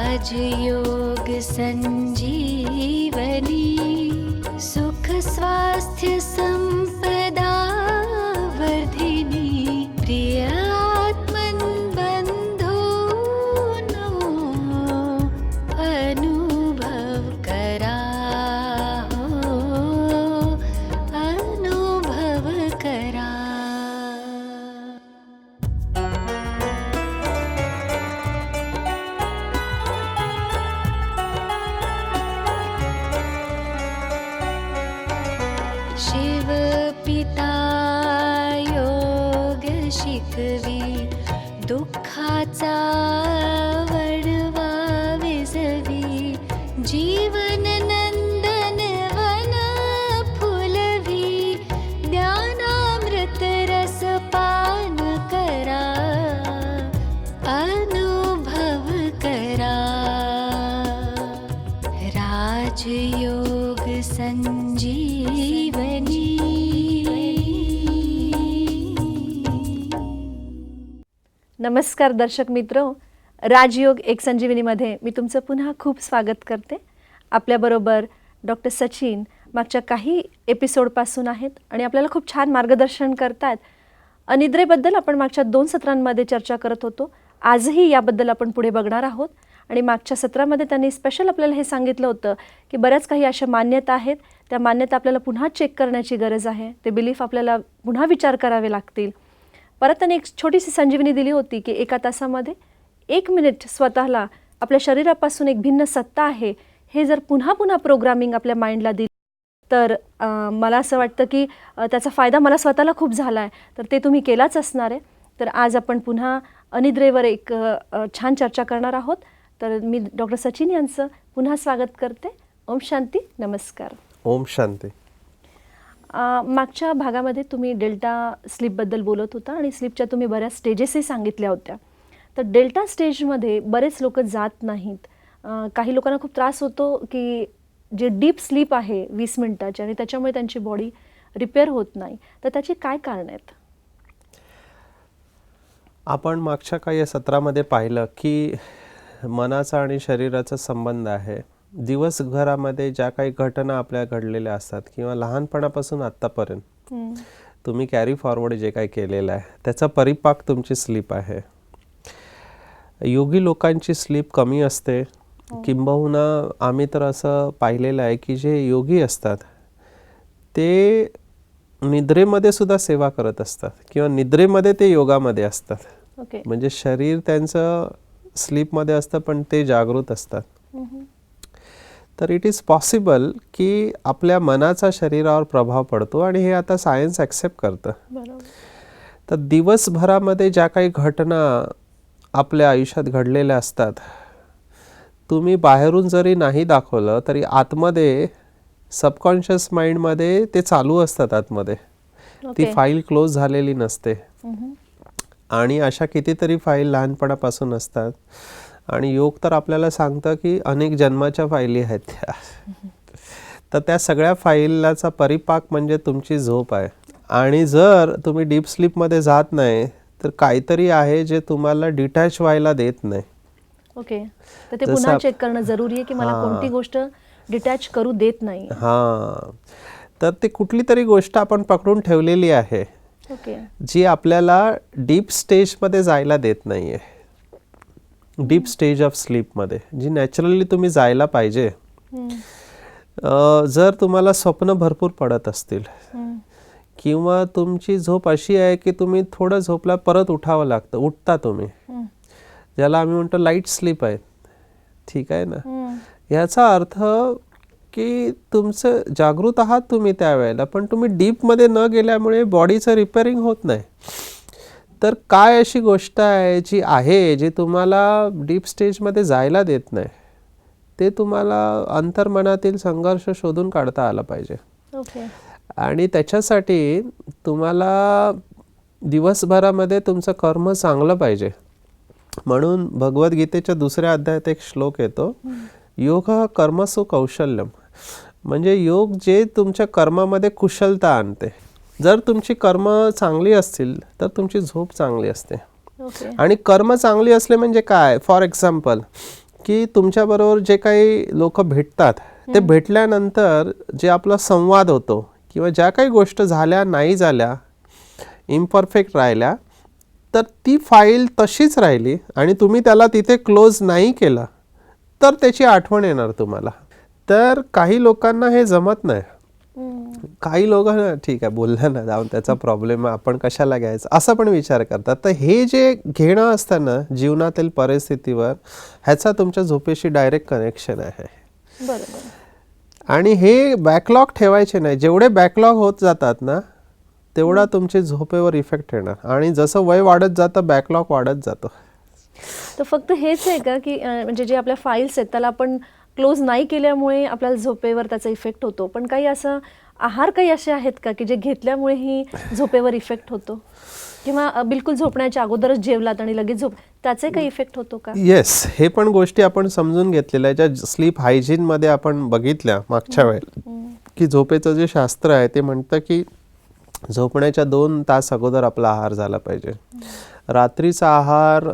राजयोग संजीवनी सुख स्वास्थ्य संपदा वर्धिनी प्रिय आत्मन बंधूनो अनुभव करा अनुभव करा। शिव पिता योग शिकवी दुःखाचा वडवा विझवी जीवन नंदन वन फुलवी ज्ञानामृत रस पान करा अनुभव करा। राजयोग संजीवनी। नमस्कार दर्शक मित्र, राजयोग एक संजीवनीमध्ये मी तुमचं पुन्हा खूप स्वागत करते। आपल्याबरोबर डॉक्टर सचिन मागच्या काही एपिसोडपासून आहेत आणि आपल्याला खूप छान मार्गदर्शन करतात। अनिद्रेबद्दल आपण मागच्या 2 सत्रांमध्ये चर्चा करत होतो, आजही याबद्दल आपण पुढे बघणार आहोत। आणि मागच्या सत्रामध्ये त्यांनी स्पेशल आपल्याला हे सांगितलं होतं की बऱ्याच काही अशा मान्यता आहेत, त्या मान्यता आपल्याला पुन्हा चेक करण्याची गरज आहे, ते बिलीफ आपल्याला पुन्हा विचार करावे लागतील। परत त्यांनी एक छोटीशी संजीवनी दिली होती की 1 तासामध्ये 1 मिनिट स्वतःला आपल्या शरीरापासून एक भिन्न सत्ता आहे हे जर पुन्हा पुन्हा प्रोग्रामिंग आपल्या माइंडला दिली तर मला असं वाटतं की त्याचा फायदा मला स्वतःला खूप झाला आहे, तर ते तुम्ही केलाच असणार आहे। तर आज आपण पुन्हा अनिद्रेवर एक छान चर्चा करणार आहोत। तर मी डॉक्टर सचिन यांचं पुन्हा स्वागत करते। ओम शांती, नमस्कार। ओम शांती। मागच्या भागामध्ये तुम्ही डेल्टा स्लीपबद्दल बोलत होता आणि स्लीपच्या तुम्ही बऱ्याच स्टेजेसही सांगितल्या होत्या। तर डेल्टा स्टेजमध्ये बरेच लोक जात नाहीत, काही लोकांना खूप त्रास होतो की जे डीप स्लीप आहे 20 मिनिटाची आणि त्याच्यामुळे त्यांची बॉडी रिपेअर होत नाही, तर त्याची काय कारण आहेत? आपण मागच्या काही सत्रामध्ये पाहिलं की मनाचा आणि शरीराचा संबंध आहे। दिवसभरामध्ये ज्या काही घटना आपल्या घडलेल्या असतात किंवा लहानपणापासून आत्तापर्यंत तुम्ही कॅरी फॉरवर्ड जे काही केलेलं आहे त्याचा परिपाक तुमची स्लीप आहे। योगी लोकांची स्लीप कमी असते, किंबहुना आम्ही तर असं पाहिलेलं आहे की जे योगी असतात ते निद्रेमध्ये सुद्धा सेवा करत असतात किंवा निद्रेमध्ये ते योगामध्ये असतात। म्हणजे शरीर त्यांचं स्लीपमध्ये असतं पण ते जागृत असतात। तर इट इज पॉसिबल की आपल्या मनाचा शरीरावर प्रभाव पडतो आणि हे आता सायन्स ॲक्सेप्ट करतं। तर दिवसभरामध्ये ज्या काही घटना आपल्या आयुष्यात घडलेल्या असतात, तुम्ही बाहेरून जरी नाही दाखवलं तरी आतमध्ये सबकॉन्शियस माइंडमध्ये ते चालू असतात। आतमध्ये ती फाईल क्लोज झालेली नसते आणि अशा कितीतरी फाईल लहानपणापासून असतात आणि योग तर आपल्याला सांगतं की अनेक जन्माच्या फाईली आहेत त्या। तर त्या सगळ्या फाईलाचा परिपाक म्हणजे तुमची झोप आहे आणि जर तुम्ही डीप स्लीपमध्ये जात नाही तर काहीतरी आहे जे तुम्हाला डिटॅच व्हायला देत नाही। ओके, तर ते पुन्हा चेक करणं जरुरी आहे की मला कोणती गोष्ट डिटॅच करू देत नाही। हां, तर ते कुठली तरी गोष्ट आपण पकडून ठेवलेली आहे जी आपल्याला डीप स्टेजमध्ये जायला देत नाही आहे। डीप स्टेज ऑफ स्लीपमध्ये जी नॅचरली तुम्ही जायला पाहिजे। जर तुम्हाला स्वप्न भरपूर पडत असतील किंवा तुमची झोप अशी आहे की तुम्ही थोडं झोपला परत उठावं लागतं, उठता तुम्ही, ज्याला आम्ही म्हणतो लाईट स्लीप आहे, ठीक आहे ना, याचा अर्थ की तुमचं जागृत आहात तुम्ही त्यावेळेला, पण तुम्ही डीपमध्ये न गेल्यामुळे बॉडीचं रिपेअरिंग होत नाही। तर काय अशी गोष्ट आहे जी तुम्हाला डीप स्टेजमध्ये जायला देत नाही, ते तुम्हाला अंतर्मनातील संघर्ष शोधून काढता आला पाहिजे। आणि त्याच्यासाठी तुम्हाला दिवसभरामध्ये तुमचं कर्म चांगलं पाहिजे। म्हणून भगवद्गीतेच्या 2ऱ्या अध्यायात एक श्लोक येतो, योग कर्मसु कौशल्यम, म्हणजे योग जे तुमच्या कर्मामध्ये कुशलता आणते। जर तुमची कर्म चांगली असतील तर तुमची झोप चांगली असते। आणि कर्म चांगली असले म्हणजे काय, फॉर एक्झाम्पल की तुमच्याबरोबर जे काही लोक भेटतात ते भेटल्यानंतर जे आपला संवाद होतो किंवा ज्या काही गोष्ट झाल्या नाही झाल्या इम्परफेक्ट राहिल्या तर ती फाईल तशीच राहिली आणि तुम्ही त्याला तिथे क्लोज नाही केलं तर त्याची आठवण येणार तुम्हाला. तर काही लोकांना हे जमत नाही. काही लोक ठीक आहे बोललं ना जाऊन त्याचा प्रॉब्लेम आपण कशाला घ्यायचा असा पण विचार करतात. तर हे जे घेणं असतं ना जीवनातील परिस्थितीवर ह्याचा तुमच्या झोपेशी डायरेक्ट कनेक्शन आहे. बरोबर. आणि हे बॅकलॉग ठेवायचे नाही. जेवढे बॅकलॉग होत जातात ना तेवढा तुमच्या झोपेवर इफेक्ट येणार आणि जसं वय वाढत जातं बॅकलॉग वाढत जातो. तर फक्त हेच आहे का की म्हणजे जे आपल्या फाईल्स आहेत त्याला आपण क्लोज नाही केल्यामुळे आपल्याला झोपेवर त्याचा इफेक्ट होतो, पण काही असं आहार काही असे आहेत का की जे घेतल्यामुळेही झोपेवर इफेक्ट होतो किंवा बिलकुल झोपण्याच्या अगोदरच जेवलात आणि लगेच झोप त्याचे काही इफेक्ट होतो का? येस, हे पण गोष्टी आपण समजून घेतलेल्या ज्या स्लीप हायजीन मध्ये आपण बघितल्या मागच्या वेळेला की झोपेचं जे शास्त्र आहे ते म्हणतं की झोपण्याच्या 2 तास अगोदर आपला आहार झाला पाहिजे. रात्रीचा आहार,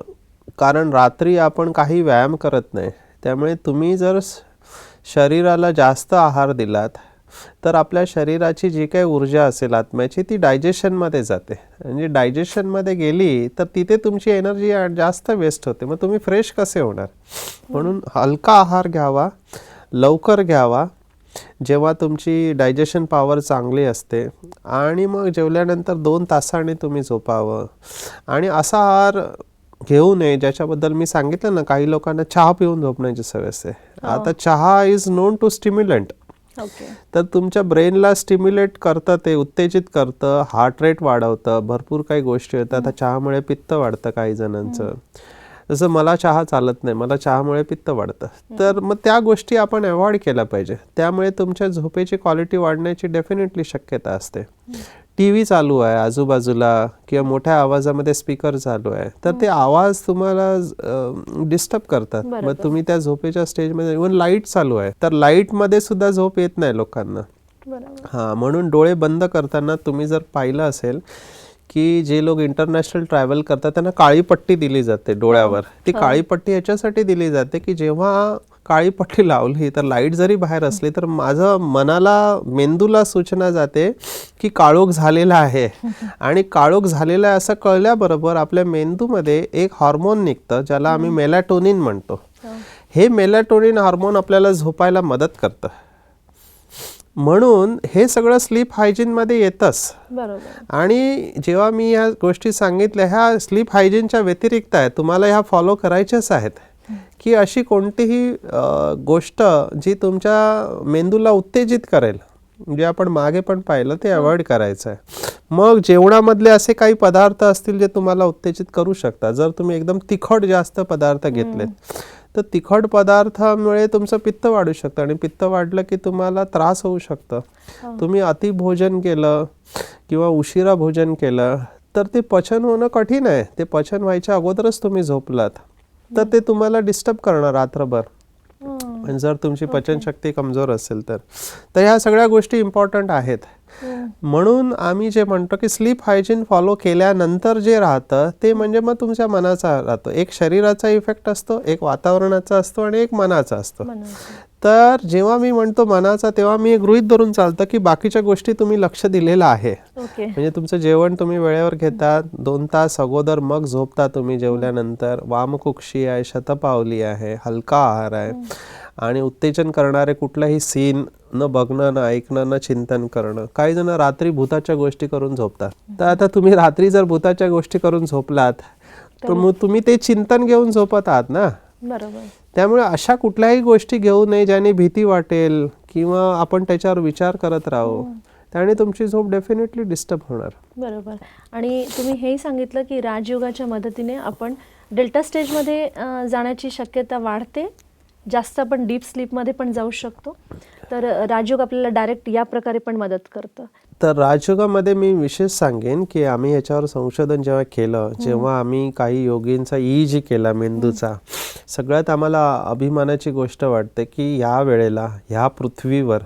कारण रात्री आपण काही व्यायाम करत नाही त्यामुळे तुम्ही जर शरीराला जास्त आहार दिलात तर आपल्या शरीराची जी काही ऊर्जा असेल आत्म्याची ती डायजेशनमध्ये जाते आणि डायजेशनमध्ये गेली तर तिथे तुमची एनर्जी जास्त वेस्ट होते. मग तुम्ही फ्रेश कसे होणार? म्हणून हलका आहार घ्यावा, लवकर घ्यावा जेव्हा तुमची डायजेशन पॉवर चांगली असते आणि मग जेवल्यानंतर 2 तासांनी तुम्ही झोपावं. आणि असा आहार घेऊ नये ज्याच्याबद्दल मी सांगितलं ना काही लोकांना चहा पिऊन झोपण्याची सवय असते. आता चहा इज नोन टू स्टिम्युलंट. तर तुमच्या ब्रेनला स्टिम्युलेट करतं, ते उत्तेजित करतं, हार्ट रेट वाढवतं, भरपूर काही गोष्टी होतात. आता चहामुळे पित्त वाढतं काही जणांचं. जसं मला चहा चालत नाही, मला चहामुळे पित्त वाढतं. तर मग त्या गोष्टी आपण अवॉइड केल्या पाहिजे. त्यामुळे तुमच्या झोपेची क्वालिटी वाढण्याची डेफिनेटली शक्यता असते. टी व्ही चालू आहे आजूबाजूला किंवा मोठ्या आवाजामध्ये स्पीकर चालू आहे तर ते आवाज तुम्हाला डिस्टर्ब करतात. मग तुम्ही त्या झोपेच्या स्टेजमध्ये, इव्हन लाईट चालू आहे तर लाईटमध्ये सुद्धा झोप येत नाही लोकांना. हां, म्हणून डोळे बंद करताना तुम्ही जर पाहिलं असेल की जे लोक इंटरनॅशनल ट्रॅव्हल करतात त्यांना काळी पट्टी दिली जाते डोळ्यावर. ती काळी पट्टी याच्यासाठी दिली जाते की जेव्हा काळी पट्टी लावली तर लाईट जरी बाहेर असली तर माझं मनाला, मेंदूला सूचना जाते की काळोख झालेला आहे. आणि काळोख झालेला आहे असं कळल्याबरोबर आपल्या मेंदूमध्ये एक हार्मोन निघतं ज्याला आम्ही मेलॅटोनिन म्हणतो. हे मेलॅटोनिन हार्मोन आपल्याला झोपायला मदत करतं. म्हणून हे सगळं स्लीप हायजीनमध्ये येतंच. आणि जेव्हा मी ह्या गोष्टी सांगितल्या ह्या स्लीप हायजीनच्या व्यतिरिक्त आहे, तुम्हाला ह्या फॉलो करायच्याच आहेत की अशी कोणतीही गोष्ट जी तुमच्या मेंदूला उत्तेजित करेल, जे आपण मागे पण पाहिलं ते अवॉइड करायचं आहे. मग जेवणामधले असे काही पदार्थ असतील जे तुम्हाला उत्तेजित करू शकतात. जर तुम्ही एकदम तिखट जास्त पदार्थ घेतलेत तर तिखट पदार्थामुळे तुमचं पित्त वाढू शकतं आणि पित्त वाढलं की तुम्हाला त्रास होऊ शकतं. तुम्ही अति भोजन केलं किंवा उशिरा भोजन केलं तर ते पचन होणं कठीण आहे. ते पचन व्हायच्या अगोदरच तुम्ही झोपलात तर ते तुम्हाला डिस्टर्ब करणार रात्रभर. आणि जर तुमची पचनशक्ती कमजोर असेल तर ह्या सगळ्या गोष्टी इम्पॉर्टंट आहेत. म्हणून आम्ही जे म्हणतो की स्लीप हायजीन फॉलो केल्यानंतर जे राहतं ते म्हणजे मग तुमच्या मनाचा राहतो. एक शरीराचा इफेक्ट असतो, एक वातावरणाचा असतो आणि एक मनाचा असतो. तर जेव्हा मी म्हणतो मनाचा तेव्हा मी गृहीत धरून चालतं की बाकीच्या गोष्टी तुम्ही लक्ष दिलेलं आहे. म्हणजे तुमचं जेवण तुम्ही वेळेवर घेता, 2 तास अगोदर मग झोपता तुम्ही जेवल्यानंतर, वामकुक्षी आहे, शतपावली आहे, हलका आहार आहे आणि उत्तेजन करणारे कुठलाही सीन न बघणं, न ऐकणं, न चिंतन करणं. काही जण रात्री भूताच्या गोष्टी करून झोपतात. तर आता तुम्ही रात्री जर भूताच्या गोष्टी करून झोपलात तर मग तुम्ही ते चिंतन घेऊन झोपत आहात ना. त्यामुळे अशा कुठल्याही गोष्टी घेऊ नये ज्याने भीती वाटेल किंवा आपण त्याच्यावर विचार करत राहू. त्याने तुमची झोप डेफिनेटली डिस्टर्ब होणार. बरोबर. आणि तुम्ही हेही सांगितलं की राजयोगाच्या मदतीने आपण डेल्टा स्टेजमध्ये जाण्याची शक्यता वाढते, जास्त आपण डीप स्लीपमध्ये पण जाऊ शकतो. तर राजयोग आपल्याला डायरेक्ट या प्रकारे पण मदत करतं. तर राजयोगामध्ये मी विशेष सांगेन की आम्ही याच्यावर संशोधन जेव्हा केलं, जेव्हा आम्ही काही योगींचा EEG केला मेंदूचा, सगळ्यात आम्हाला अभिमानाची गोष्ट वाटते की या वेळेला ह्या पृथ्वीवर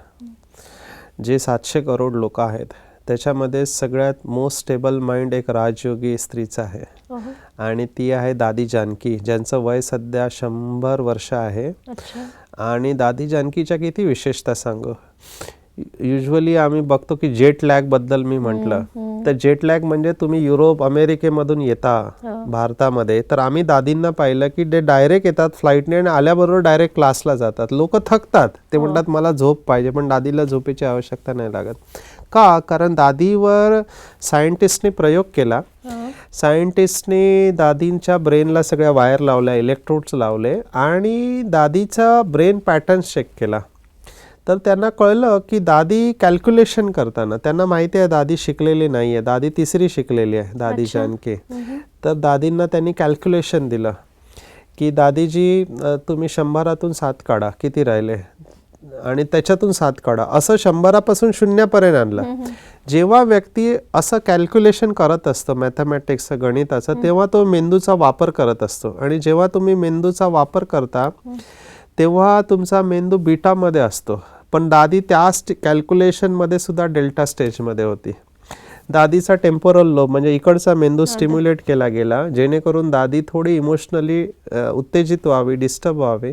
जे 700 करोड लोक आहेत त्याच्यामध्ये सगळ्यात मोस्ट स्टेबल माइंड एक राजयोगी स्त्रीचं आहे ओहो. आणि ती आहे दादी जानकी, ज्यांचं वय सध्या 100 वर्ष आहे. अच्छा. आणि दादी जानकीच्या किती विशेषता सांगू. युजली आम्ही बघतो की जेट लॅगबद्दल मी म्हटलं तर जेट लॅग म्हणजे तुम्ही युरोप अमेरिकेमधून येता भारतामध्ये, तर आम्ही दादींना पाहिलं की ते डायरेक्ट येतात फ्लाईटने आणि आल्याबरोबर डायरेक्ट क्लासला जातात. लोक थकतात, ते म्हणतात मला झोप पाहिजे, पण दादीला झोपेची आवश्यकता नाही लागत. का? कारण दादीवर सायंटिस्टने प्रयोग केला. सायंटिस्टने दादींच्या ब्रेनला सगळ्या वायर लावल्या, इलेक्ट्रोड्स लावले आणि दादीचा ब्रेन पॅटर्न चेक केला. तर त्यांना कळलं की दादी कॅल्क्युलेशन करताना, त्यांना माहिती आहे दादी शिकलेली नाही आहे, दादी 3री शिकलेली आहे, दादी जानकी. तर दादींना त्यांनी कॅल्क्युलेशन दिलं की दादीजी तुम्ही 100तून 7 काढा, किती राहिले, आणि त्याच्यातून 7 काढा, असं 100पासून 0पर्यंत आणलं. जेव्हा व्यक्ती असं कॅल्क्युलेशन करत असतो मॅथमॅटिक्सचं, गणिताचं, तेव्हा तो मेंदूचा वापर करत असतो. आणि जेव्हा तुम्ही मेंदूचा वापर करता तेव्हा तुमचा मेंदू बीटामध्ये असतो. पण दादी त्या कॅल्क्युलेशनमध्ये सुद्धा डेल्टा स्टेजमध्ये होती. दादीचा टेम्पोरल लोब म्हणजे इकडचा मेंदू स्टिम्युलेट केला गेला, जेणेकरून दादी थोडी इमोशनली उत्तेजित व्हावी, डिस्टर्ब व्हावी.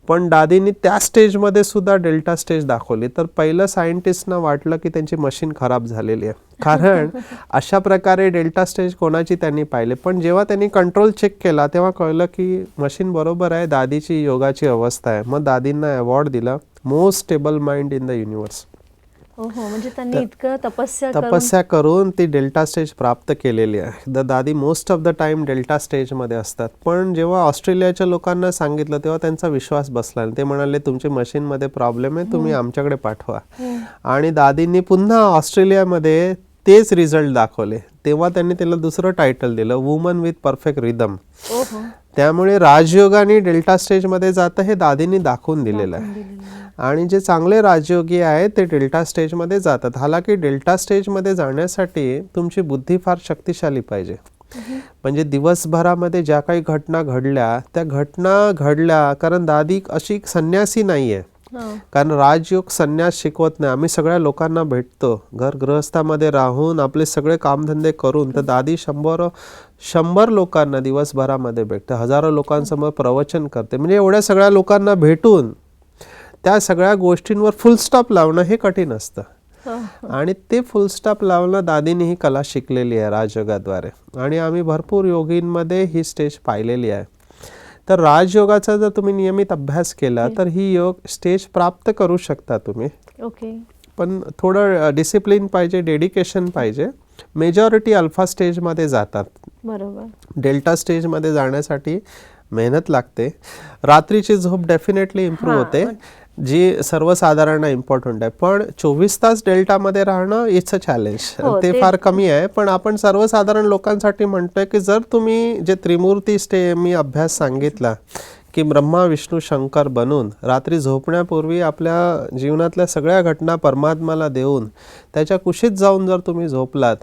पण दादींनी त्या स्टेजमध्ये सुद्धा डेल्टा स्टेज दाखवली. तर पहिलं सायंटिस्टना वाटलं की त्यांची मशीन खराब झालेली आहे, कारण अशा प्रकारे डेल्टा स्टेज कोणाची त्यांनी पाहिले. पण जेव्हा त्यांनी कंट्रोल चेक केला तेव्हा कळलं की मशीन बरोबर आहे, दादीची योगाची अवस्था आहे. मग दादींना अवॉर्ड दिला most stable mind in the universe. ओहो, म्हणजे त्यांनी इतकं तपस्या करून ती डेल्टा स्टेज प्राप्त केलेली आहे. दादी most of the time delta स्टेजमध्ये असतात. पण जेव्हा ऑस्ट्रेलियाच्या लोकांना सांगितलं तेव्हा त्यांचा विश्वास बसला नाही. ते म्हणाले तुमची मशीनमध्ये प्रॉब्लेम आहे, तुम्ही आमच्याकडे पाठवा. आणि दादींनी पुन्हा ऑस्ट्रेलियामध्ये तेच रिझल्ट दाखवले. तेव्हा त्यांनी त्याला दुसरं टायटल दिलं, वुमन विथ परफेक्ट रिदम. त्यामुळे राजयोग आणि डेल्टा स्टेजमध्ये जातं हे दादींनी दाखवून दिलेलं आहे. आणि जे चांगले राजयोगी आहेत ते डेल्टा स्टेजमध्ये जातात. हालाकी डेल्टा स्टेजमध्ये जाण्यासाठी तुमची बुद्धी फार शक्तिशाली पाहिजे. म्हणजे दिवसभरामध्ये ज्या काही घटना घडल्या त्या घटना घडल्या कारण दादी अशी संन्यासी नाही आहे. कारण राजयोग संन्यास शिकवत नाही. आम्ही सगळ्या लोकांना भेटतो, घर गृहस्थामध्ये राहून आपले सगळे कामधंदे करून. तर दादी 100 लोकांना दिवसभरामध्ये भेटते, हजारो लोकांसमोर प्रवचन करते. म्हणजे एवढ्या सगळ्या लोकांना भेटून त्या सगळ्या गोष्टींवर फुल स्टॉप लावणं हे कठीण असतं. आणि ते फुल स्टॉप लावणं दादीने ही कला शिकलेली आहे राजयोगाद्वारे. आणि आम्ही भरपूर योगींमध्ये ही स्टेज पाहिलेली आहे. तर राजयोगाचा जर तुम्ही नियमित अभ्यास केला तर ही योग स्टेज प्राप्त करू शकता तुम्ही. ओके. पण थोडं डिसिप्लिन पाहिजे, डेडिकेशन पाहिजे. मेजॉरिटी अल्फा स्टेजमध्ये जातात. बरोबर. डेल्टा स्टेजमध्ये जाण्यासाठी मेहनत लागते. रात्रीची झोप डेफिनेटली इम्प्रूव्ह होते, जी सर्वसाधारण इम्पॉर्टंट आहे. पण 24 तास डेल्टामध्ये राहणं इट्स अ चॅलेंज, ते फार कमी आहे. पण आपण सर्वसाधारण लोकांसाठी म्हणतोय की जर तुम्ही जे त्रिमूर्ती मी अभ्यास सांगितला की ब्रह्मा विष्णू शंकर बनून रात्री झोपण्यापूर्वी आपल्या जीवनातल्या सगळ्या घटना परमात्म्याला देऊन त्याच्या कुशीत जाऊन जर तुम्ही झोपलात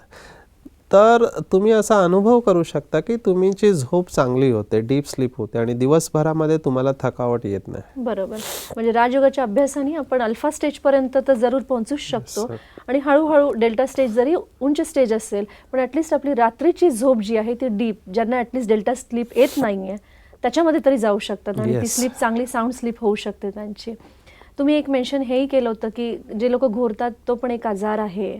तर तुम्ही असा अनुभव करू शकता की तुमची झोप चांगली होते, डीप स्लीप होते आणि दिवसभरामध्ये तुम्हाला थकावट येत नाही. बरोबर. म्हणजे राजयोगाच्या अभ्यासाने आपण अल्फा स्टेजपर्यंत तर जरूर पोहोचूच शकतो. आणि हळूहळू डेल्टा स्टेज जरी उंच स्टेज असेल पण ॲटलिस्ट आपली रात्रीची झोप जी आहे ती डीप, ज्यांना ॲटलिस्ट डेल्टा स्लीप येत नाही आहे त्याच्यामध्ये तरी जाऊ शकतात आणि ती स्लीप चांगली साऊंड स्लीप होऊ शकते त्यांची. तुम्ही एक मेन्शन हेही केलं होतं की जे लोक घोरतात तो पण एक आजार आहे.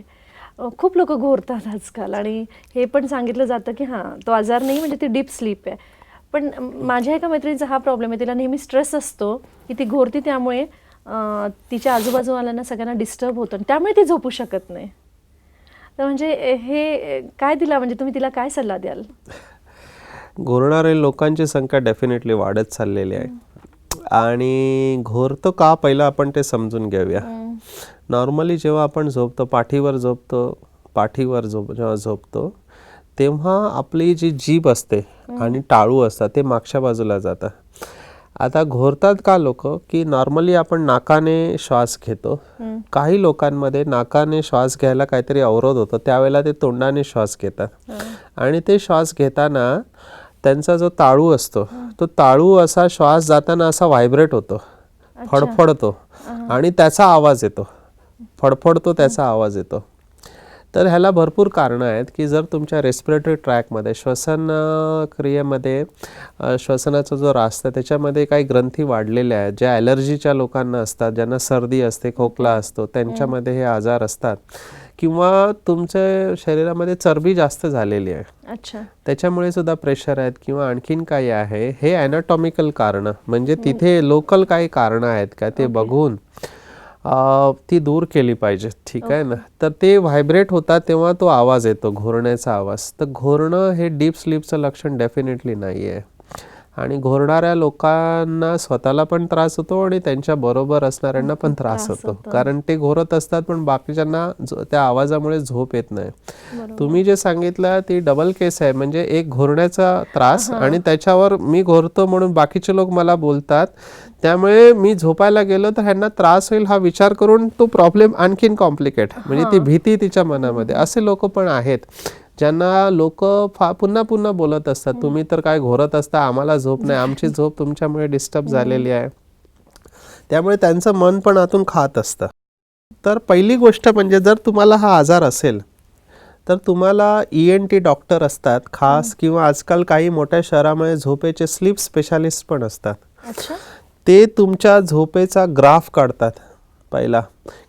खूप लोक घोरतात आजकाल आणि हे पण सांगितलं जातं की हां तो आजार नाही, म्हणजे ती डीप स्लीप आहे. पण माझ्या एका मैत्रिणीचा हा प्रॉब्लेम आहे, तिला नेहमी स्ट्रेस असतो की ती घोरती, त्यामुळे तिच्या आजूबाजूवाल्यांना सगळ्यांना डिस्टर्ब होतं, त्यामुळे ती झोपू शकत नाही. तर म्हणजे हे काय तिला, म्हणजे तुम्ही तिला काय सल्ला द्याल? घोरणारे लोकांची संख्या डेफिनेटली वाढत चाललेली आहे. आणि घोरतो का पहिलं आपण ते समजून घेऊया. नॉर्मली जेव्हा आपण झोपतो, पाठीवर जेव्हा झोपतो तेव्हा आपली जी जीभ असते आणि टाळू असतात ते मागच्या बाजूला जातात. आता घोरतात का लोक की नॉर्मली आपण नाकाने श्वास घेतो. काही लोकांमध्ये नाकाने श्वास घ्यायला काहीतरी अवरोध होतो, त्यावेळेला ते तोंडाने श्वास घेतात. आणि ते श्वास घेताना त्यांचा जो ताळू असतो तो ताळू असा श्वास जाताना असा व्हायब्रेट होतो, फडफडतो आणि त्याचा आवाज येतो, फडफडतो त्याचा आवाज येतो. तर ह्याला भरपूर कारणं आहेत की जर तुमच्या रेस्पिरेटरी ट्रॅकमध्ये श्वसन क्रियेमध्ये श्वसनाचा जो रास्ता त्याच्यामध्ये काही ग्रंथी वाढलेल्या आहेत, ज्या ॲलर्जीच्या लोकांना असतात, ज्यांना सर्दी असते, खोकला असतो, त्यांच्यामध्ये हे आजार असतात, किंवा तुमच्या शरीरामध्ये चरबी जास्त झालेली आहे, अच्छा, त्याच्यामुळे सुद्धा प्रेशर आहेत, किंवा आणखीन काही आहे, हे ॲनाटॉमिकल कारणं म्हणजे तिथे लोकल काही कारणं आहेत का ते बघून ती दूर केली पाहिजे. ठीक आहे ना. तर ते व्हायब्रेट होतात तेव्हा तो आवाज येतो, घोरण्याचा आवाज. तर घोरणं हे डीप स्लीपचं लक्षण डेफिनेटली नाही आहे. आणि घोरणाऱ्या लोकांना स्वतःला पण त्रास होतो आणि त्यांच्या बरोबर असणाऱ्यांना पण त्रास होतो, कारण ते घोरत असतात पण बाकीच्यांना त्या आवाजामुळे झोप येत नाही. तुम्ही जे सांगितलं ती डबल केस आहे, म्हणजे एक घोरण्याचा त्रास आणि त्याच्यावर मी घोरतो म्हणून बाकीचे लोक मला बोलतात, त्यामुळे मी झोपायला गेलो तर ह्यांना त्रास होईल हा विचार करून तो प्रॉब्लेम आणखीन कॉम्प्लिकेट, म्हणजे ती भीती तिच्या मनामध्ये. असे लोक पण आहेत ज्यांना लोक पुन्हा पुन्हा बोलत असतात, तुम्ही तर काय घोरत असता, आम्हाला झोप नाही, आमची झोप तुमच्यामुळे डिस्टर्ब झालेली आहे. त्यामुळे त्यांचं मन पण आतून खात असतं. तर पहिली गोष्ट म्हणजे जर तुम्हाला हा आजार असेल तर तुम्हाला ENT डॉक्टर असतात खास, किंवा आजकाल काही मोठ्या शहरामध्ये झोपेचे स्लीप स्पेशालिस्ट पण असतात. अच्छा, ते तुमच्या झोपेचा ग्राफ काढतात पहिला,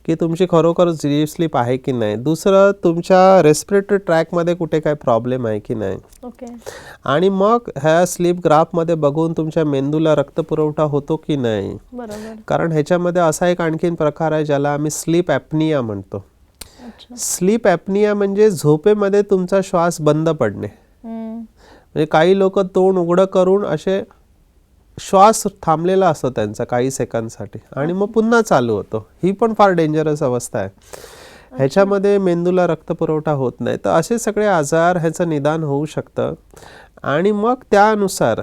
की तुमची खरोखर डीप स्लीप आहे की नाही. दुसरं, तुमच्या रेस्पिरेटरी ट्रॅकमध्ये कुठे काय प्रॉब्लेम आहे की नाही. ओके, आणि मग ह्या स्लीप ग्राफमध्ये बघून तुमच्या मेंदूला रक्तपुरवठा होतो की नाही. बरोबर, कारण ह्याच्यामध्ये असा एक आणखीन प्रकार आहे ज्याला आम्ही स्लीप ॲपनिया म्हणतो. स्लीप ॲपनिया म्हणजे झोपेमध्ये तुमचा श्वास बंद पडणे. म्हणजे काही लोक तोंड उघडं करून असे श्वास थांबलेला असतो त्यांचा काही सेकंदसाठी आणि मग पुन्हा चालू होतो. ही पण फार डेंजरस अवस्था आहे. ह्याच्यामध्ये मेंदूला रक्तपुरवठा होत नाही. तर असे सगळे आजार ह्याचं निदान होऊ शकतं. आणि मग त्यानुसार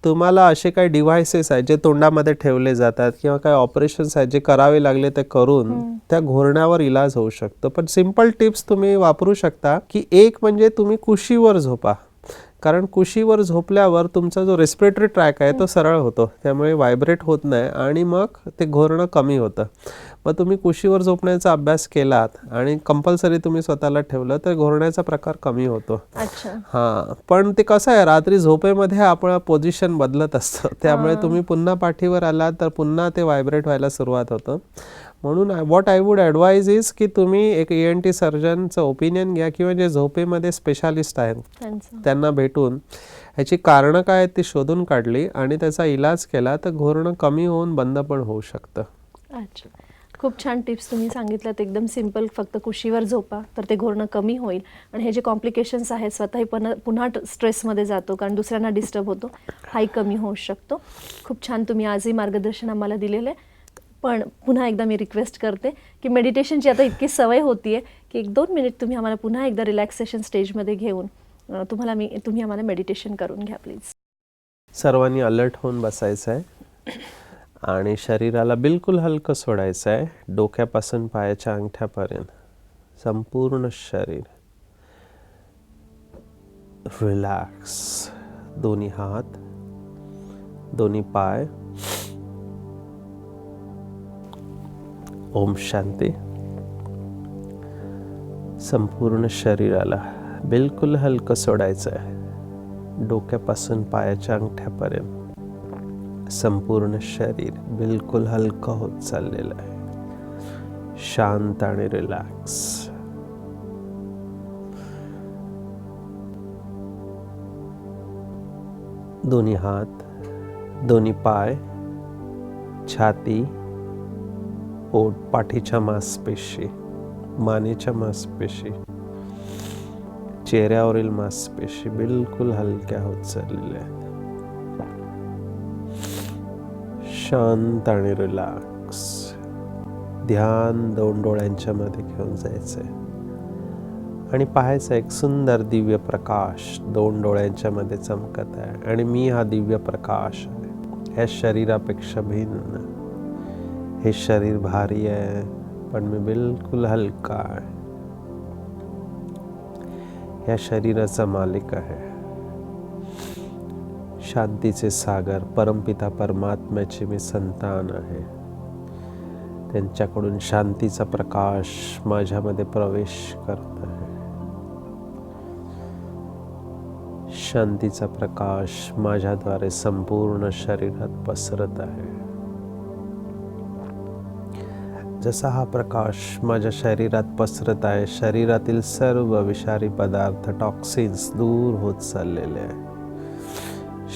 तुम्हाला असे काही डिव्हायसेस आहेत जे तोंडामध्ये ठेवले जातात, किंवा काही ऑपरेशन्स आहेत जे करावे लागले ते करून त्या घोरण्यावर इलाज होऊ शकतो. पण सिंपल टिप्स तुम्ही वापरू शकता, की एक म्हणजे तुम्ही कुशीवर झोपा, कारण कुशीवर झोपल्यावर तुमचा जो रेस्पिरेटरी ट्रॅक आहे तो सरळ होतो, त्यामुळे व्हायब्रेट होत नाही आणि मग ते घोरणं कमी होतं. मग तुम्ही कुशीवर झोपण्याचा अभ्यास केलात आणि कंपल्सरी तुम्ही स्वतःला ठेवलं तर घोरण्याचा प्रकार कमी होतो. हां, पण ते कसं आहे, रात्री झोपेमध्ये आपण पोझिशन बदलत असतो, त्यामुळे तुम्ही पुन्हा पाठीवर आलात तर पुन्हा ते व्हायब्रेट व्हायला सुरुवात होतं. म्हणून what I would advise is की तुम्ही एक ENT सर्जनचं ओपिनियन घ्या, किंवा जे झोपेमध्ये स्पेशालिस्ट आहेत त्यांना भेटून ह्याची कारणं काय आहेत ती शोधून काढली आणि त्याचा इलाज केला तर घोरणं कमी होऊन बंद पण होऊ शकतं. अच्छा, खूप छान टिप्स तुम्ही सांगितल्यात. एकदम सिंपल, फक्त कुशीवर झोपा तर ते घोरणं कमी होईल. आणि हे जे कॉम्प्लिकेशन्स आहेत, स्वतःही पुन्हा स्ट्रेसमध्ये जातो कारण दुसऱ्यांना डिस्टर्ब होतो, हाही कमी होऊ शकतो. खूप छान तुम्ही आजही मार्गदर्शन आम्हाला दिलेलं आहे. पण पुन्हा एकदा मी रिक्वेस्ट करते की मेडिटेशनची आता इतकी सवय होती आहे की 1-2 मिनिट तुम्ही आम्हाला पुन्हा एकदा रिलॅक्सेशन स्टेजमध्ये घेऊन तुम्ही आम्हाला मेडिटेशन करून घ्या प्लीज. सर्वांनी अलर्ट होऊन बसायचं आहे आणि शरीराला बिलकुल हलकं सोडायचं आहे. डोक्यापासून पायाच्या अंगठ्यापर्यंत संपूर्ण शरीर रिलॅक्स. दोन्ही हात, दोन्ही पाय. ओम शांती. संपूर्ण शरीराला बिलकुल हलकं सोडायचं आहे. डोक्यापासून पायाच्या अंगठ्यापर्यंत संपूर्ण शरीर बिलकुल हलकं होत चाललेलं आहे, शांत आणि रिलॅक्स. दोन्ही हात, दोन्ही पाय, छाती, पोट, पाठीच्या मांसपेशी, मानेच्या मांसपेशी, चेहऱ्यावरील मांसपेशी बिलकुल हलक्या होत चाललेल्या आहेत, शांत आणि रिलॅक्स. ध्यान 2 डोळ्यांच्या मध्ये घेऊन जायचंय आणि पाहायचं एक सुंदर दिव्य प्रकाश 2 डोळ्यांच्या मध्ये चमकत आहे आणि मी हा दिव्य प्रकाश आहे. या शरीरापेक्षा भिन्न. हे शरीर भारी आहे पण मी बिलकुल हलका आहे. या शरीराचा मालिक आहे. शांतीचे सागर परमपिता परमात्म्याचे मी संतान आहे. त्यांच्याकडून शांतीचा प्रकाश माझ्यामध्ये प्रवेश करत आहे. शांतीचा प्रकाश माझ्याद्वारे संपूर्ण शरीरात पसरत आहे. जसा हा प्रकाश माझ्या शरीरात पसरत आहे, शरीरातील सर्व विषारी पदार्थ, टॉक्सिन्स दूर होत चाललेले आहे.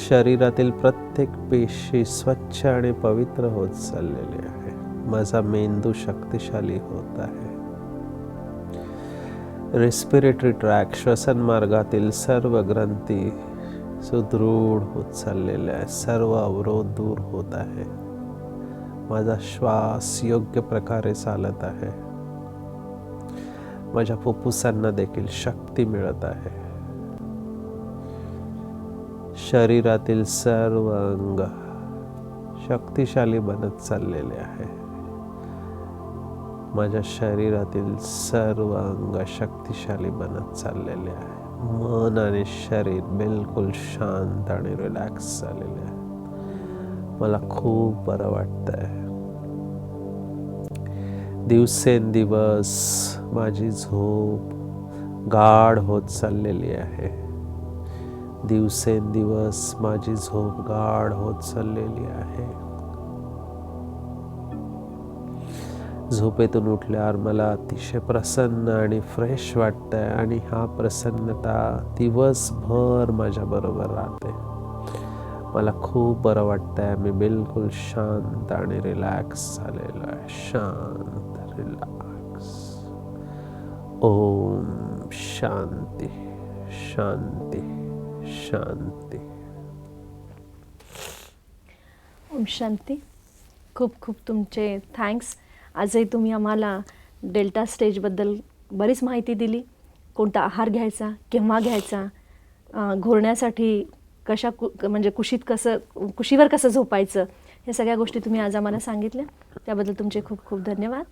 शरीरातील प्रत्येक पेशी स्वच्छ आणि पवित्र होत चाललेली आहे. माझा मेंदू शक्तिशाली होत आहे. रेस्पिरेटरी ट्रॅक, श्वसन मार्गातील सर्व ग्रंथी सुदृढ होत चाललेले आहे. सर्व अवरोध दूर होत आहे. माझा श्वास योग्य प्रकारे चालत आहे. माझ्या फुफ्फुसांना देखील शक्ती मिळत आहे. शरीरातील सर्व अंग शक्तिशाली बनत चाललेले आहे. माझ्या शरीरातील सर्व अंग शक्तिशाली बनत चाललेले आहे. मन आणि शरीर बिलकुल शांत आणि रिलॅक्स झालेले आहे. मला खूप बरं वाटतंय. दिवसेंदिवस माझी झोप गाढ होत चाललेली आहे. दिवसेंदिवस माझी झोप गाढ होत चाललेली आहे. झोपेतून उठल्यावर मला अतिशय प्रसन्न आणि फ्रेश वाटतंय आणि हा प्रसन्नता दिवसभर माझ्याबरोबर राहते. मला खूप बरं वाटतंय. मी बिलकुल शांत आणि रिलॅक्स झालेलो आहे. शांत, रिलॅक्स. ओम शांती, शांती, शांती. ओम शांती. खूप खूप तुमचे थँक्स. आजही तुम्ही आम्हाला डेल्टा स्टेजबद्दल बरीच माहिती दिली. कोणता आहार घ्यायचा, केव्हा घ्यायचा, घोरण्यासाठी म्हणजे कुशीवर कसं झोपायचं, हे सगळ्या गोष्टी तुम्ही आज आम्हाला सांगितल्या. त्याबद्दल तुमचे खूप खूप धन्यवाद,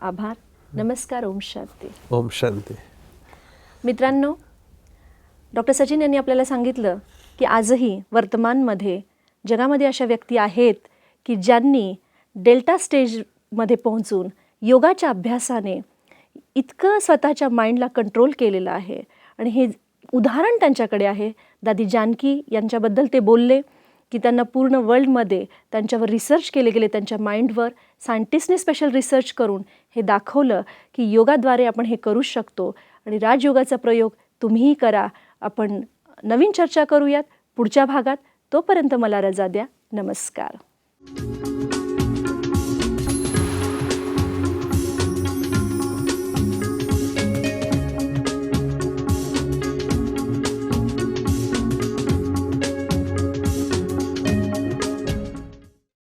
आभार. नमस्कार. ओम शांती. ओम शांती. मित्रांनो, डॉक्टर सचिन यांनी आपल्याला सांगितलं की आजही वर्तमानमध्ये जगामध्ये अशा व्यक्ती आहेत की ज्यांनी डेल्टा स्टेजमध्ये पोहोचून योगाच्या अभ्यासाने इतकं स्वतःच्या माइंडला कंट्रोल केलेलं आहे. आणि हे उदाहरण त्यांच्याकडे आहे. दादी जानकी यांच्याबद्दल ते बोलले की त्यांना पूर्ण वर्ल्डमध्ये त्यांच्यावर रिसर्च केले गेले. त्यांच्या माइंडवर सायंटिस्टने स्पेशल रिसर्च करून हे दाखवलं की योगाद्वारे आपण हे करू शकतो. आणि राजयोगाचा प्रयोग तुम्हीही करा. आपण नवीन चर्चा करूयात पुढच्या भागात. तोपर्यंत मला रजा द्या. नमस्कार.